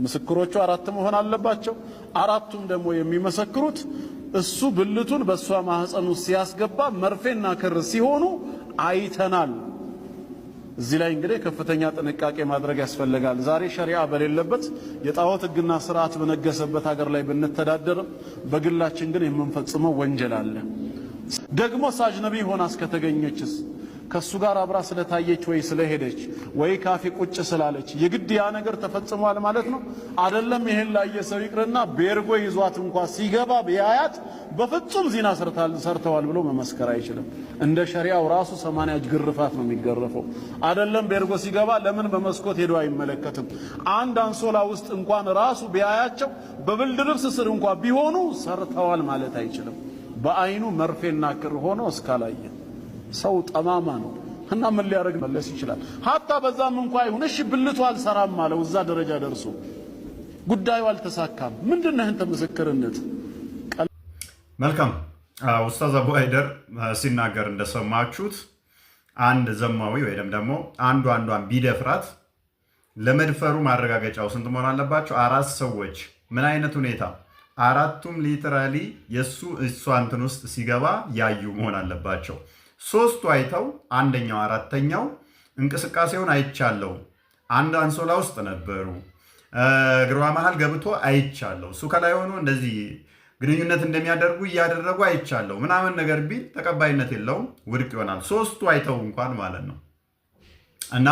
ምስክሮቹ አራት መሆን አለባቸው። አራቱም ደግሞ የሚመሰክሩት እሱ ብልቱን በሷ ማህፀን ውስጥ ሲያስገባ መርፌና ክር ሲሆኑ አይተናል። እዚህ ላይ እንግዲህ ከፍተኛ ጥንቃቄ ማድረግ ያስፈልጋል። ዛሬ ሸሪዓ በሌለበት የጣዖት ሕግና ስርዓት በነገሰበት ሀገር ላይ ብንተዳደርም በግላችን ግን የምንፈጽመው ወንጀል አለ። ደግሞ አጅነቢ ሆና እስከተገኘችስ ከሱ ጋር አብራ ስለታየች ወይ ስለሄደች ወይ ካፌ ቁጭ ስላለች የግድ ያ ነገር ተፈጽሟል ማለት ነው አይደለም። ይሄን ላየ ሰው ይቅርና ቤርጎ ይዟት እንኳን ሲገባ ቢያያት በፍጹም ዚና ሰርተዋል ብሎ መመስከር አይችልም። እንደ ሸሪዓው ራሱ 80 ግርፋት ነው የሚገረፈው። አይደለም ቤርጎ ሲገባ ለምን በመስኮት ሄዶ አይመለከትም? አንድ አንሶላ ውስጥ እንኳን ራሱ ቢያያቸው በብልድ ልብስ ስር እንኳን ቢሆኑ ሰርተዋል ማለት አይችልም። በአይኑ መርፌና ክር ሆኖ እስካላየ ሰው ጠማማ ነው እና ምን ሊያደርግ መለስ ይችላል? ሀታ በዛም እንኳን ይሁን እሺ ብልቱ አልሰራም አለው። እዛ ደረጃ ደርሶ ጉዳዩ አልተሳካም። ምንድነው እንተ ምስክርነት? መልካም ኡስታዝ አቡ ሃይደር ሲናገር እንደሰማችሁት አንድ ዘማዊ ወይም ደግሞ አንዷን ቢደፍራት ለመድፈሩ ማረጋገጫው ስንት መሆን አለባቸው? አራት ሰዎች። ምን አይነት ሁኔታ? አራቱም ሊተራሊ የሱ እሷ እንትን ውስጥ ሲገባ ያዩ መሆን አለባቸው። ሶስቱ አይተው አንደኛው አራተኛው እንቅስቃሴውን አይቻለው፣ አንድ አንሶላ ውስጥ ነበሩ፣ እግሯ መሃል ገብቶ አይቻለው፣ እሱ ከላይ ሆኖ እንደዚህ ግንኙነት እንደሚያደርጉ እያደረጉ አይቻለው ምናምን ነገር ቢል ተቀባይነት የለውም፣ ውድቅ ይሆናል። ሶስቱ አይተው እንኳን ማለት ነው። እና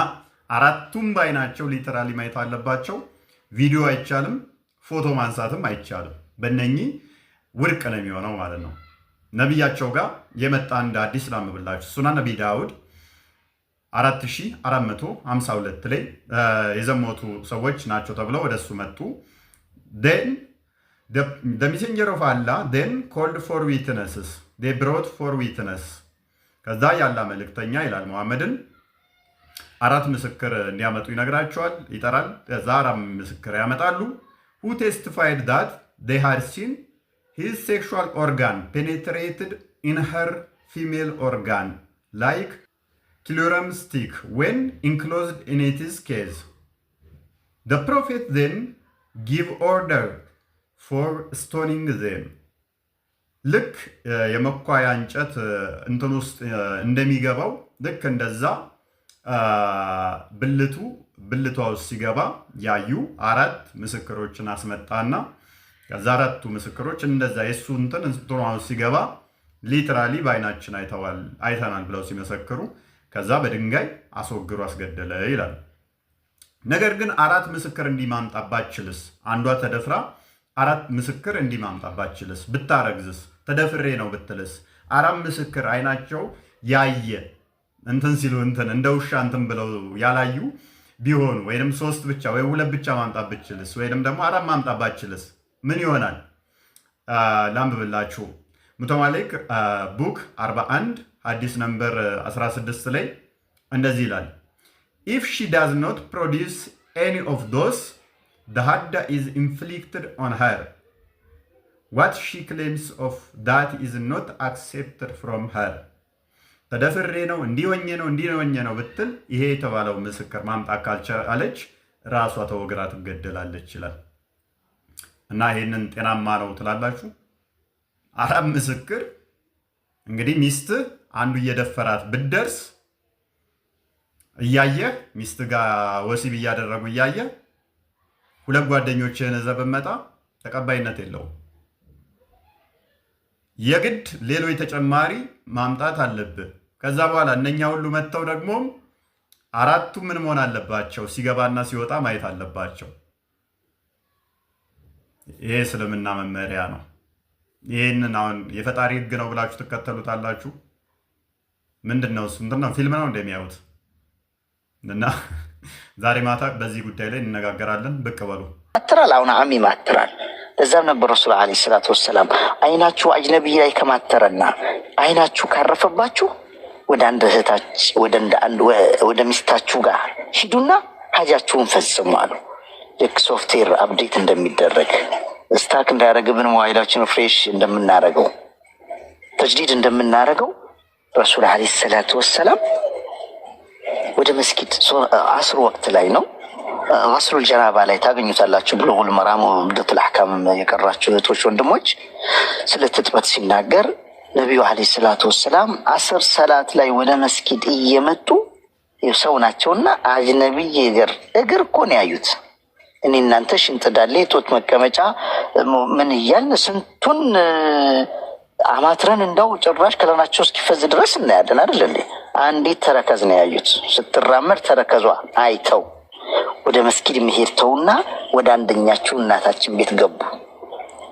አራቱም ባይናቸው ሊተራሊ ማየት አለባቸው። ቪዲዮ አይቻልም፣ ፎቶ ማንሳትም አይቻልም። በእነኚህ ውድቅ ነው የሚሆነው ማለት ነው። ነቢያቸው ጋር የመጣ አንድ አዲስ ላም ብላችሁ ሱናን ነቢ ዳውድ 4452 ላይ የዘሞቱ ሰዎች ናቸው ተብለው ወደሱ መጡ። then the messenger of Allah then called for witnesses, they brought for witness። ከዛ ያላ መልእክተኛ ይላል መሐመድን አራት ምስክር እንዲያመጡ ይነግራቸዋል፣ ይጠራል። ከዛ አራት ምስክር ያመጣሉ። who testified that they had seen his sexual organ penetrated in her female organ like cilium stick when enclosed in its case. The prophet then gave order for stoning them. ልክ የመኳያ እንጨት እንትን ውስጥ እንደሚገባው ልክ እንደዛ ብልቷ ውስጥ ሲገባ ያዩ አራት ምስክሮችን አስመጣና ከዛ አራቱ ምስክሮች እንደዛ የሱ እንትን ሲገባ ሊትራሊ ባይናችን አይተናል ብለው ሲመሰክሩ ከዛ በድንጋይ አስወግሮ አስገደለ ይላል። ነገር ግን አራት ምስክር እንዲማምጣባችልስ አንዷ ተደፍራ አራት ምስክር እንዲማምጣባችልስ ብታረግዝስ ተደፍሬ ነው ብትልስ አራት ምስክር አይናቸው ያየ እንትን ሲሉ እንትን እንደ ውሻ እንትን ብለው ያላዩ ቢሆኑ ወይንም ሶስት ብቻ ወይ ሁለት ብቻ ማምጣባችልስ ወይንም ደግሞ አራት ማምጣባችልስ ምን ይሆናል? ላምብላችሁ ሙተማሊክ ቡክ 41 ሐዲስ ነምበር 16 ላይ እንደዚህ ይላል if she does not produce any of those the hadda is inflicted on her what she claims of that is not accepted from her ተደፍሬ ነው እንዲወኘ ነው ብትል ይሄ የተባለው ምስክር ማምጣት ካልቻለች ራሷ ተወግራ ትገደላለች ይላል። እና ይሄንን ጤናማ ነው ትላላችሁ? አራት ምስክር እንግዲህ ሚስት አንዱ እየደፈራት ብትደርስ እያየህ ሚስት ጋር ወሲብ እያደረጉ እያየህ ሁለት ጓደኞችህን ዘበመጣ ተቀባይነት የለውም። የግድ ሌሎች ተጨማሪ ማምጣት አለብህ። ከዛ በኋላ እነኛ ሁሉ መተው ደግሞ አራቱ ምን መሆን አለባቸው? ሲገባና ሲወጣ ማየት አለባቸው። ይሄ እስልምና መመሪያ ነው። ይሄንን አሁን የፈጣሪ ህግ ነው ብላችሁ ተከተሉታላችሁ? ምንድነው? ፊልም ነው እንደሚያዩት? እና ዛሬ ማታ በዚህ ጉዳይ ላይ እንነጋገራለን። ብቅ በሉ። አትራል አሁን አሚ ማትራል እዛም ነበር ረሱል አለይሂ ሰላቱ ወሰለም አይናችሁ አጅነቢ ላይ ከማተረና አይናችሁ ካረፈባችሁ ወደ አንድ እህታች ወደ ሚስታችሁ ጋር ሂዱና ሀጃችሁን ፈጽሙ አሉ። ልክ ሶፍትዌር አፕዴት እንደሚደረግ ስታክ እንዳያደርግብን ሞባይላችን ፍሬሽ እንደምናደርገው ተጅዲድ እንደምናደርገው ረሱል አለይሂ ሰላቱ ወሰለም ወደ መስጊድ አስር ወቅት ላይ ነው ገስሉል ጀናባ ላይ ታገኙታላችሁ። ብሉጉል መራም ወምደቱል አህካም የቀራችሁ እህቶች ወንድሞች፣ ስለ ትጥበት ሲናገር ነቢዩ ዓለይሂ ሰላቱ ወሰላም አስር ሰላት ላይ ወደ መስጊድ እየመጡ ሰው ናቸውና አጅነቢይ እግር እኮ ነው ያዩት። እኔ እናንተ ሽንጥ ዳሌ ጡት መቀመጫ ምን እያልን ስንቱን አማትረን እንደው ጭራሽ ከለናቸው እስኪፈዝ ድረስ እናያለን አይደል እንዴ? አንዲት ተረከዝ ነው ያዩት። ስትራመድ ተረከዟ አይተው ወደ መስጊድ መሄድ ተውና ወደ አንደኛችሁ እናታችን ቤት ገቡ።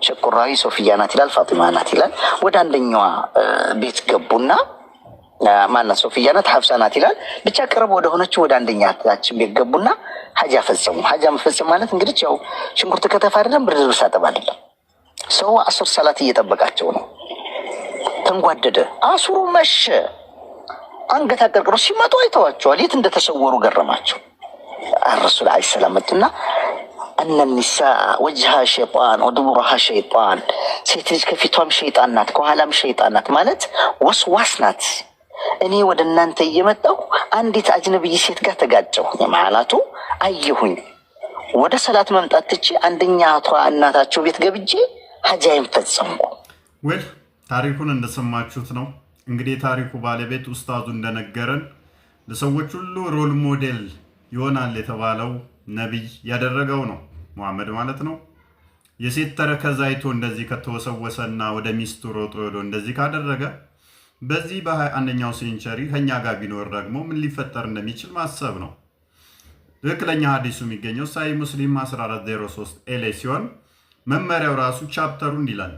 ሸቁራዊ ሶፊያ ናት ይላል፣ ፋጢማ ናት ይላል። ወደ አንደኛዋ ቤት ገቡና ማናት ሶፊያ ናት ሐፍሳ ናት ይላል። ብቻ ቅርብ ወደ ሆነችው ወደ አንደኛታችን ቤት ገቡና ሐጃ ፈጸሙ። ሐጃ መፈጸም ማለት እንግዲህ ያው ሽንኩርት ከተፋ አይደለም፣ ብርድ ልብስ አጠብ አይደለም። ሰው አስር ሰላት እየጠበቃቸው ነው። ተንጓደደ። አስሩ መሸ። አንገት አቀርቅሮ ሲመጡ አይተዋቸዋል። የት እንደተሰወሩ ገረማቸው። الرسول عليه السلام متنا أن النساء وجهها شيطان ودبرها شيطان سيتريز كفيتهم شيطانات كوهالام شيطانات مالت وسواسنات أني ودنا أنت يمتو عندي أجنبي سيت قاعد تجاجو معناته أيهون وده صلاة ممتاتشي عندنا أطوى الناس شو بيتجبجي حاجة ينفذهم وين ታሪኩን እንደሰማችሁት ነው እንግዲህ ታሪኩ ባለቤት ኡስታዙ እንደነገረን ለሰዎች ሁሉ ሮል ሞዴል ይሆናል የተባለው ነብይ ያደረገው ነው መሐመድ ማለት ነው። የሴት ተረከዝ አይቶ እንደዚህ ከተወሰወሰና ወደ ሚስቱ ሮጦ ሄዶ እንደዚህ ካደረገ በዚህ በ21ኛው ሴንቸሪ ከኛ ጋር ቢኖር ደግሞ ምን ሊፈጠር እንደሚችል ማሰብ ነው። ትክክለኛ ሐዲሱ የሚገኘው ሳይ ሙስሊም 1403 ኤሌ ሲሆን መመሪያው ራሱ ቻፕተሩ እንዲላል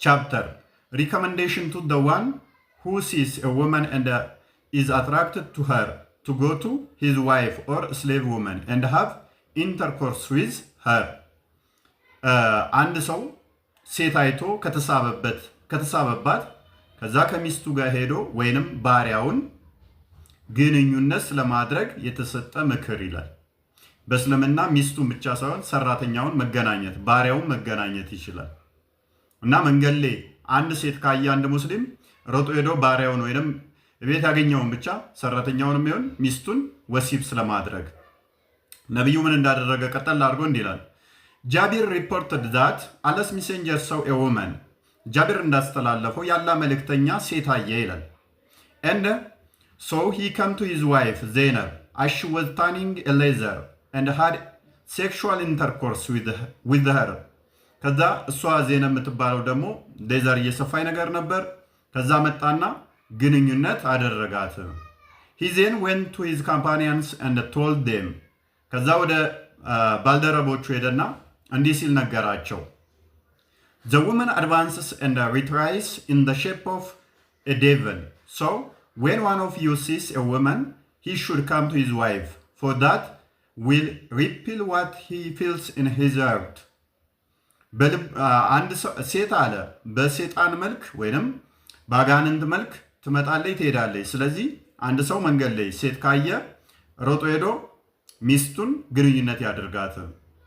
Chapter Recommendation to the one who sees a woman and is attracted to her to go to his wife or slave woman and have intercourse with her. አንድ ሰው ሴት አይቶ ከተሳበባት ከዛ ከሚስቱ ጋር ሄዶ ወይንም ባሪያውን ግንኙነት ለማድረግ የተሰጠ ምክር ይላል። በእስልምና ሚስቱን ብቻ ሳይሆን ሰራተኛውን መገናኘት ባሪያውን መገናኘት ይችላል። እና መንገሌ አንድ ሴት ካየ አንድ ሙስሊም ሮጦ ሄዶ ባሪያውን ወይንም ቤት ያገኘውን ብቻ ሰራተኛውንም ይሁን ሚስቱን ወሲብ ስለማድረግ ነብዩ ምን እንዳደረገ ቀጠል አድርጎ እንዲላል ጃቢር reported that Allah's messenger saw a woman ጃቢር እንዳስተላለፈው ያላ መልእክተኛ ሴት አየ ይላል and so he came to his wife Zainab as she was tanning a leather and had sexual intercourse with her ከዛ እሷ ዜና የምትባለው ደግሞ ሌዘር እየሰፋይ ነገር ነበር። ከዛ መጣና ግንኙነት አደረጋት። he then went to his companions and told them ከዛ ወደ ባልደረቦቹ ሄደና እንዲህ ሲል ነገራቸው the woman advances and retreats in the shape of a devil so when one of you sees a woman he should come to his wife for that will repel what he feels in his heart አንድ ሴት አለ በሰይጣን መልክ ወይንም ባጋንንት መልክ ትመጣለች ትሄዳለች። ስለዚህ አንድ ሰው መንገድ ላይ ሴት ካየ ሮጦ ሄዶ ሚስቱን ግንኙነት ያደርጋት።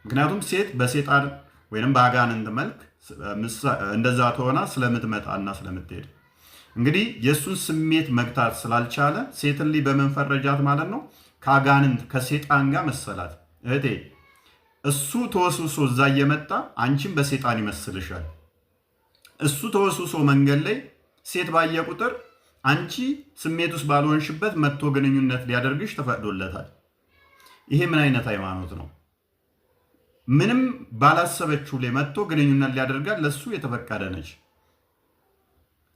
ምክንያቱም ሴት በሰይጣን ወይንም ባጋንንት መልክ እንደዛ ተሆና ስለምትመጣና ስለምትሄድ እንግዲህ የሱን ስሜት መግታት ስላልቻለ ሴትን ላይ በመንፈረጃት ማለት ነው ካጋንንት ከሰይጣን ጋር መሰላት እህቴ እሱ ተወስውሶ እዛ እየመጣ አንቺን በሰይጣን ይመስልሻል። እሱ ተወስውሶ መንገድ ላይ ሴት ባየ ቁጥር አንቺ ስሜት ውስጥ ባልሆንሽበት መጥቶ ግንኙነት ሊያደርግሽ ተፈቅዶለታል። ይሄ ምን አይነት ሃይማኖት ነው? ምንም ባላሰበችው ላይ መጥቶ ግንኙነት ሊያደርጋት ለሱ የተፈቀደ ነች።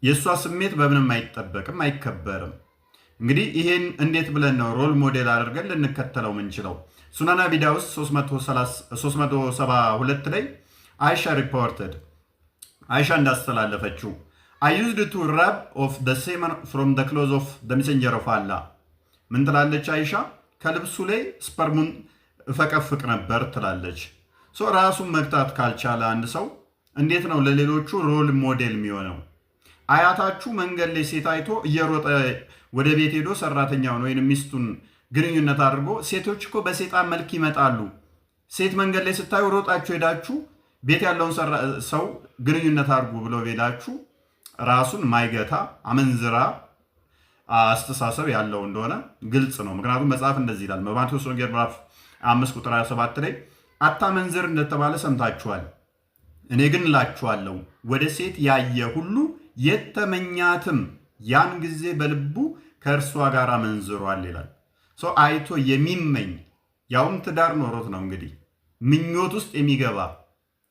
የሷ ስሜት በምንም አይጠበቅም አይከበርም። እንግዲህ ይሄን እንዴት ብለን ነው ሮል ሞዴል አድርገን ልንከተለው ምንችለው? ሱናን አቢ ዳውድ 372 ላይ አይሻ ሪፖርትድ አይሻ እንዳስተላለፈችው I used to rub off the semen from the clothes of the messenger of Allah ምን ትላለች አይሻ ከልብሱ ላይ ስፐርሙን ፈቀፍቅ ነበር ትላለች። ራሱን መግታት ካልቻለ አንድ ሰው እንዴት ነው ለሌሎቹ ሮል ሞዴል የሚሆነው? አያታችሁ መንገድ ላይ ሴት አይቶ እየሮጠ ወደ ቤት ሄዶ ሰራተኛውን ወይንም ሚስቱን ግንኙነት አድርጎ ሴቶች እኮ በሰይጣን መልክ ይመጣሉ። ሴት መንገድ ላይ ስታዩ ሮጣችሁ ሄዳችሁ ቤት ያለውን ሰው ግንኙነት አድርጉ ብሎ ሄዳችሁ ራሱን ማይገታ አመንዝራ አስተሳሰብ ያለው እንደሆነ ግልጽ ነው። ምክንያቱም መጽሐፍ እንደዚህ ይላል በማቴዎስ ወንጌል ምዕራፍ 5 ቁጥር 27 ላይ አታመንዝር እንደተባለ ሰምታችኋል። እኔ ግን እላችኋለሁ ወደ ሴት ያየ ሁሉ የተመኛትም ያን ጊዜ በልቡ ከእርሷ ጋር አመንዝሯል ይላል። አይቶ የሚመኝ ያውም ትዳር ኖሮት ነው እንግዲህ ምኞት ውስጥ የሚገባ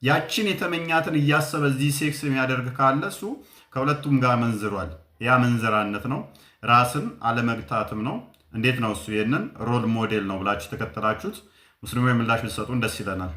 ያችን የተመኛትን እያሰበ እዚህ ሴክስ የሚያደርግ ካለ እሱ ከሁለቱም ጋር መንዝሯል። ያ መንዝራነት ነው፣ ራስን አለመግታትም ነው። እንዴት ነው እሱ ይህንን ሮል ሞዴል ነው ብላችሁ ተከተላችሁት ሙስሊሙ ምላሽ ብትሰጡን ደስ ይለናል።